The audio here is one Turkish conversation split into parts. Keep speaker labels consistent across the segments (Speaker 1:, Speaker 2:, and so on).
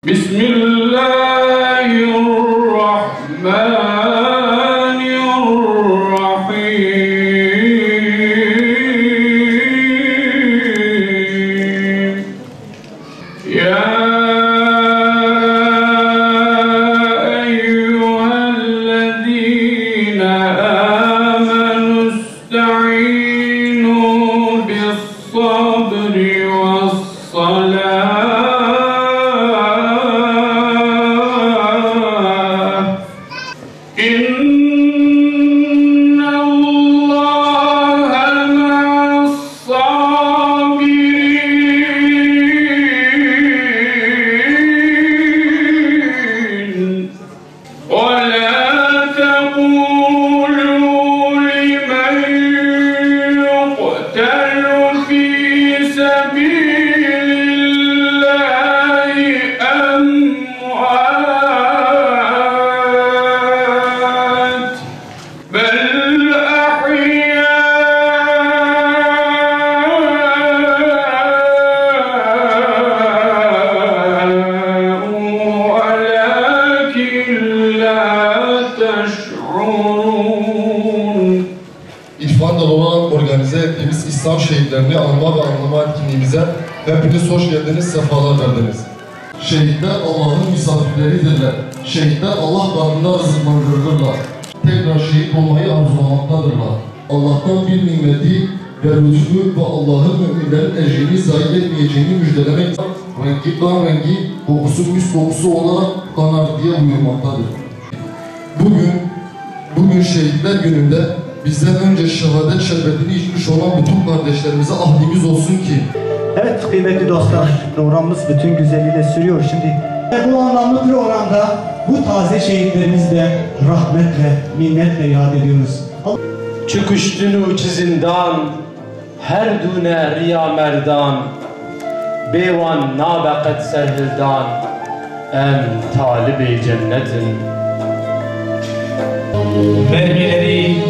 Speaker 1: Bismillahirrahmanirrahim. Ya eyyühellezîne âmenü ista'înû bis-sabri ve's-salâh.
Speaker 2: İrfan Dalı olarak organize ettiğimiz İslam şehitlerini anma ve anlama etkinliğimize hepiniz hoş geldiniz, sefalar verdiniz. Şehitler Allah'ın misafirleridirler. Şehitler Allah katında rızıklandırılırlar. Tekrar şehit olmayı arzulamaktadırlar. Allah'tan bir nimeti ve lütfu ve Allah'ın müminlerin ecrini zayi etmeyeceğini müjdelemek, rengi kan rengi, kokusu mis kokusu olarak kanar diye buyurmaktadır. Bugün şehitler gününde bizden önce şehadet şerbetini içmiş olan bütün kardeşlerimize ahdimiz olsun ki.
Speaker 3: Evet kıymetli dostlar, programımız bütün güzelliğiyle sürüyor şimdi. Bu anlamlı programda bu taze şehitlerimizi de rahmetle, minnetle yad ediyoruz.
Speaker 4: Çöküştünü zindan, her dune riya merdan, bevan nabaqet serhildan, en talibi cennetin.
Speaker 5: Mermileri,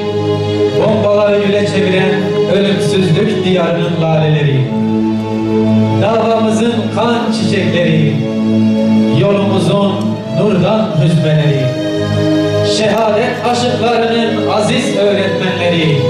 Speaker 5: bombaları güle çeviren ölümsüzlük diyarının laleleri, davamızın kan çiçekleri, yolumuzun nurdan hüzmeleri, şehadet aşıklarının aziz öğretmenleri.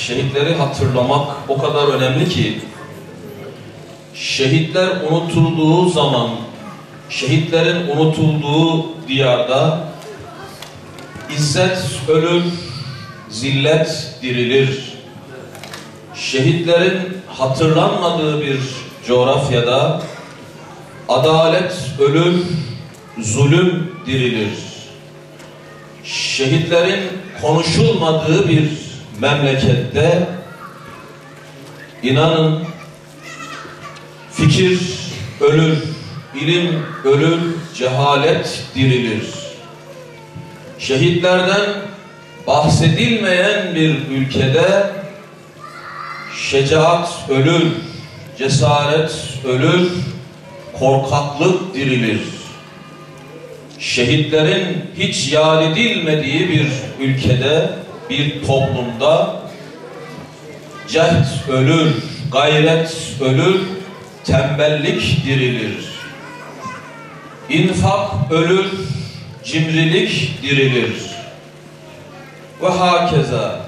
Speaker 6: Şehitleri hatırlamak o kadar önemli ki, şehitler unutulduğu zaman, şehitlerin unutulduğu diyarda izzet ölür, zillet dirilir. Şehitlerin hatırlanmadığı bir coğrafyada adalet ölür, zulüm dirilir. Şehitlerin konuşulmadığı bir memlekette inanın fikir ölür, ilim ölür, cehalet dirilir. Şehitlerden bahsedilmeyen bir ülkede şecaat ölür, cesaret ölür, korkaklık dirilir. Şehitlerin hiç yad edilmediği bir ülkede, bir toplumda cehd ölür, gayret ölür, tembellik dirilir. İnfak ölür, cimrilik dirilir. Ve hakeza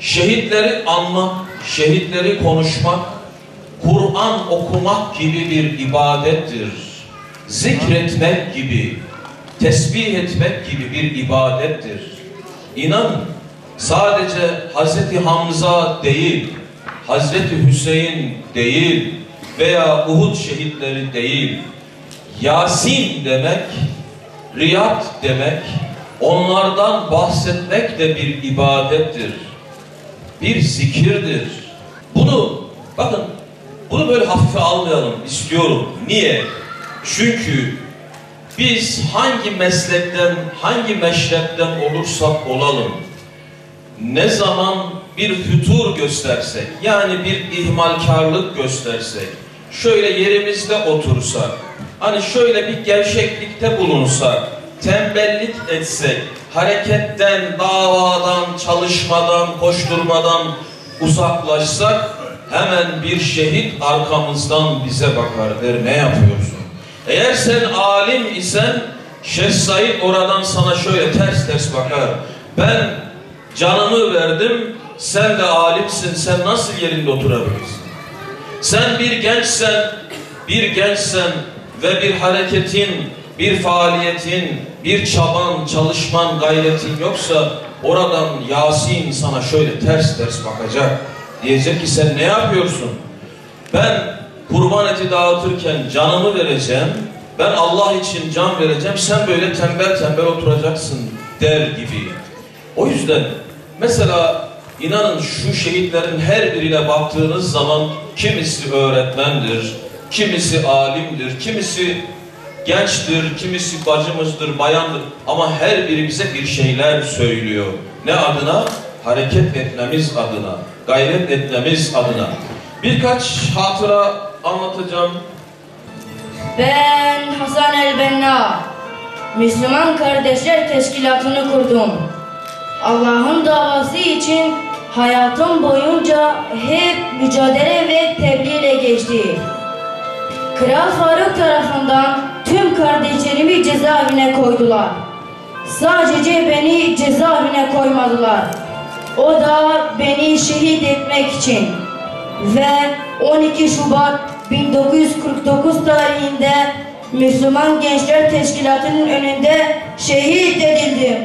Speaker 6: şehitleri anmak, şehitleri konuşmak, Kur'an okumak gibi bir ibadettir. Zikretmek gibi, tesbih etmek gibi bir ibadettir. İnanın, sadece Hazreti Hamza değil, Hazreti Hüseyin değil veya Uhud şehitleri değil, Yasin demek, Riyad demek, onlardan bahsetmek de bir ibadettir. Bir zikirdir. Bakın, bunu böyle hafife almayalım istiyorum. Niye? Çünkü biz hangi meslekten, hangi meşrepten olursak olalım, ne zaman bir fütur göstersek, yani bir ihmalkarlık göstersek, şöyle yerimizde otursak, hani şöyle bir gevşeklikte bulunsak, tembellik etsek, hareketten, davadan, çalışmadan, koşturmadan uzaklaşsak, hemen bir şehit arkamızdan bize bakar, der ne yapıyorsun? Eğer sen alim isen, Şeyh Said oradan sana şöyle ters ters bakar. Ben canımı verdim, sen de alimsin, sen nasıl yerinde oturabilirsin? Sen bir gençsen ve bir hareketin, bir faaliyetin, bir çaban, çalışman, gayretin yoksa oradan Yasin sana şöyle ters ters bakacak. Diyecek ki sen ne yapıyorsun? Ben kurban eti dağıtırken canımı vereceğim, ben Allah için can vereceğim, sen böyle tembel tembel oturacaksın der gibi. O yüzden mesela inanın şu şehitlerin her birine baktığınız zaman kimisi öğretmendir, kimisi alimdir, kimisi gençtir, kimisi bacımızdır, bayandır ama her biri bize bir şeyler söylüyor. Ne adına? Hareket etmemiz adına, gayret etmemiz adına. Birkaç hatıra anlatacağım.
Speaker 7: Ben Hasan el-Benna, Müslüman Kardeşler Teşkilatı'nı kurdum. Allah'ın davası için hayatım boyunca hep mücadele ve tebliğ ile geçti. Kral Faruk tarafından tüm kardeşlerimi cezaevine koydular. Sadece beni cezaevine koymadılar. O da beni şehit etmek için. Ve 12 Şubat 1949 tarihinde Müslüman Gençler Teşkilatı'nın önünde şehit edildim.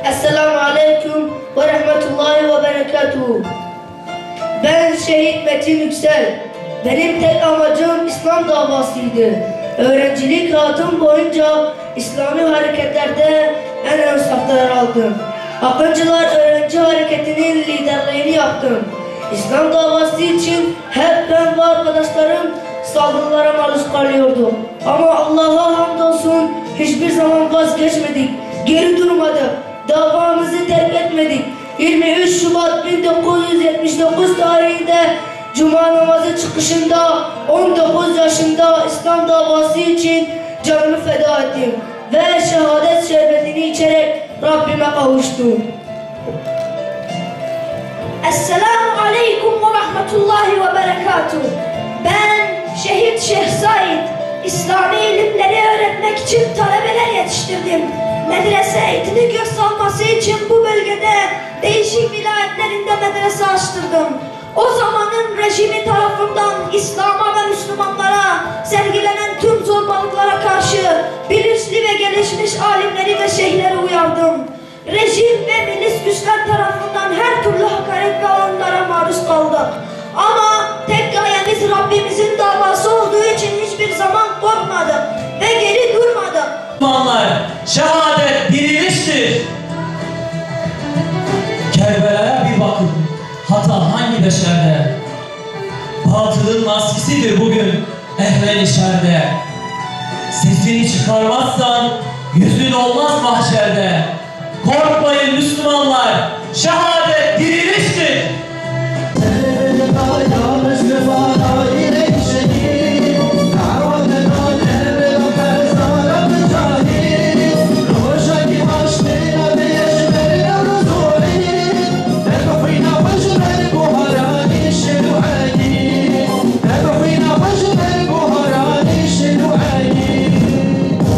Speaker 7: Esselamu Aleyküm ve Rahmetullahi ve Berekatuhu. Ben Şehit Metin Yüksel. Benim tek amacım İslam davasıydı. Öğrencilik hayatım boyunca İslami hareketlerde en ön safta yer aldım. Akıncılar Öğrenci Hareketi'nin liderliğini yaptım. İslam davası için hep ben ve arkadaşlarım saldırılara maruz kalıyorduk. Ama Allah'a hamdolsun hiçbir zaman vazgeçmedik, geri durmadık, davamızı terk etmedik. 23 Şubat 1979 tarihinde Cuma namazı çıkışında 19 yaşında İslam davası için canımı feda ettim ve şehadet şerbetini içerek Rabbime kavuştum.
Speaker 8: Esselamu Aleyküm ve Rahmetullahi ve Berekatuhu. Ben Şehit Şeyh Said. İslami ilimleri öğretmek için talebeler yetiştirdim. Medrese eğitimi gök salması için bu bölgede değişik vilayetlerinde medrese açtırdım. O zamanın rejimi tarafından İslam'a ve Müslümanlara sergilenen tüm zorbalıklara karşı bilinçli ve gelişmiş alimleri ve şeyhleri uyardım. Rejim ve milis güçler tarafından her türlü hakaret ve oyunlara maruz kaldık. Ama tek gayemiz Rabbimizin davası olduğu için hiçbir zaman korkmadık ve geri durmadık.
Speaker 9: Müslümanlar, şehadet diriliştir. Kerbela'ya bir bakın, hata hangi beşerde? Batılın maskesidir bugün ehven içeride. Sesini çıkarmazsan yüzün olmaz mahşerde. Korkmayın Müslümanlar, şehadet diriliştir.